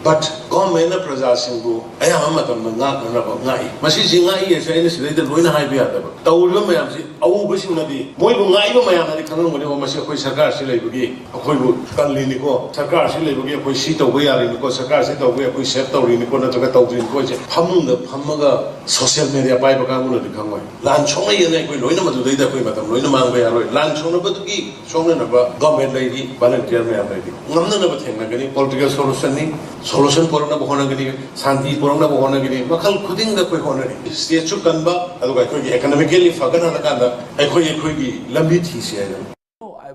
But government na praja singbu ayam matam na ngai masih ngai ya saya ini sudah itu loina hai biar dah tahu juga macam si awak bersih nanti moi bu ngai bu macam nanti kangen boleh masih koi sarkar sih lagi bagi koi bu kali ni ko sarkar sih lagi bagi koi si tahu biar ini ko sarkar si tahu biar koi set tahu ini ko na juga tahu ini ko je phamga social media pai bagai mana dikangai lancong aja ni koi loina matu dah koi matam loina mang biar loi lancong na betul ki song na ba government lagi volunteer macam lagi ngamna na betul na kini political solution ni solution porangna bohona gini santi porangna bohona gini makal khuding da koi hona ni state chu kanba adu kai koi economically fagana na kanda ai koi gi lambi thi se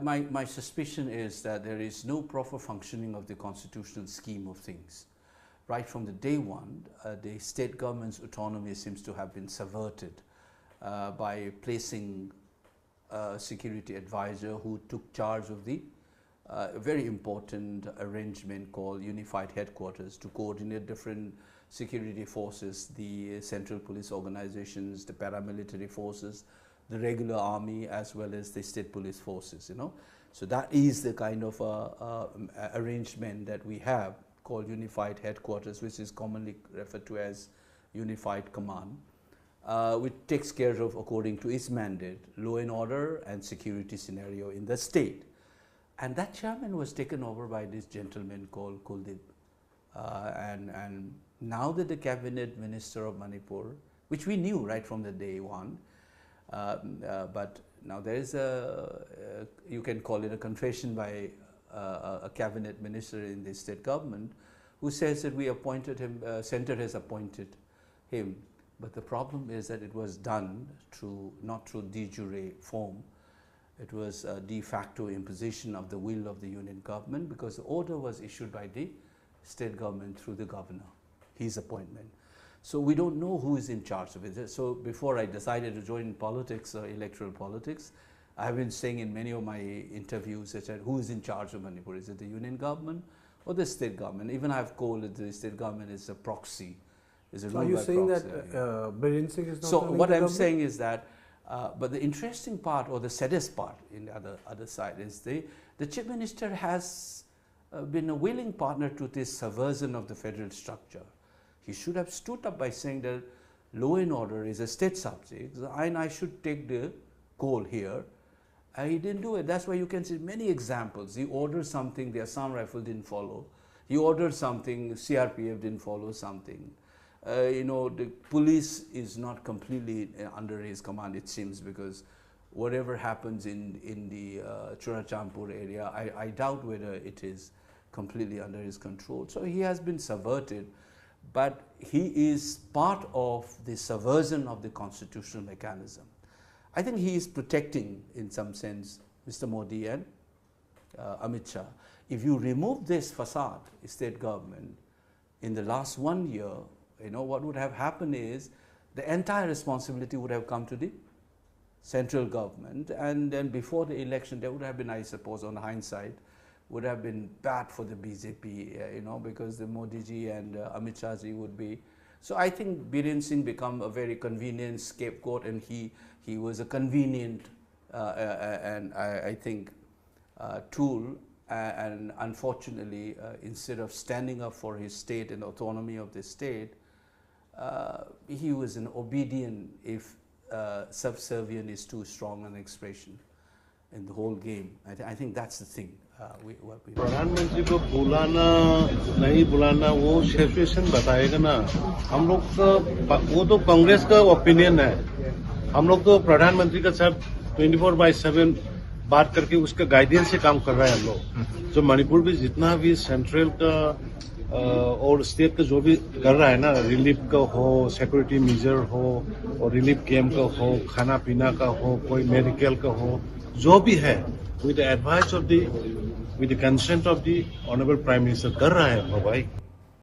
my suspicion is that there is no proper functioning of the constitutional scheme of things. Right from the day one, the state government's autonomy seems to have been subverted by placing a security advisor who took charge of the a very important arrangement called Unified Headquarters to coordinate different security forces, the central police organizations, the paramilitary forces, the regular army, as well as the state police forces, you know. So that is the kind of arrangement that we have called Unified Headquarters, which is commonly referred to as Unified Command, which takes care of, according to its mandate, law and order and security scenario in the state. And that chairman was taken over by this gentleman called Kuldeep. And now that the cabinet minister of Manipur, which we knew right from the day one, but now there is you can call it a confession by a cabinet minister in the state government who says that we appointed him, center has appointed him. But the problem is that it was done not through de jure form. It was a de facto imposition of the will of the union government because the order was issued by the state government through the governor, his appointment. So we don't know who is in charge of it. So before I decided to join politics, electoral politics, I have been saying in many of my interviews that who is in charge of Manipur? Is it the union government or the state government? Even I have called it the state government is a proxy. Is a so are you saying proxy, that Biren Singh is not? So what I'm saying is that but the interesting part, or the saddest part in the other side, is the chief minister has been a willing partner to this subversion of the federal structure. He should have stood up by saying that law and order is a state subject and I should take the call here. He didn't do it. That's why you can see many examples. He ordered something, the Assam Rifle didn't follow. He ordered something, CRPF didn't follow something. You know, the police is not completely under his command, it seems, because whatever happens in the Churachampur area, I doubt whether it is completely under his control. So he has been subverted, but he is part of the subversion of the constitutional mechanism. I think he is protecting, in some sense, Mr. Modi and Amit Shah. If you remove this facade, state government, in the last 1 year, you know, what would have happened is the entire responsibility would have come to the central government, and then before the election there would have been, I suppose, on hindsight, would have been bad for the BJP, you know, because the Modi ji and Amit Shah ji would be. So I think Biren Singh become a very convenient scapegoat, and he was a convenient and I think tool. And unfortunately, instead of standing up for his state and autonomy of the state, he was an obedient, if subservient is too strong an expression in the whole game. I think that's the thing. प्रधानमंत्री को बुलाना नहीं बुलाना वो situation बताएगा ना। हम लोग का वो तो कांग्रेस का ओपिनियन है। हम लोग तो प्रधानमंत्री का साथ 24/7 बात करके उसका गाइडेंस से काम कर रहे हैं हम लोग। जो मणिपुर भी जितना भी सेंट्रल का और स्टेट का जो भी कर रहा है ना, रिलीफ का हो, सिक्योरिटी मेजर हो, और रिलीफ कैम्प का हो, खाना पीना का हो, कोई मेडिकल का हो, जो भी है, with the advice of the, with the consent of the Honorable Prime Minister कर रहा है भाई।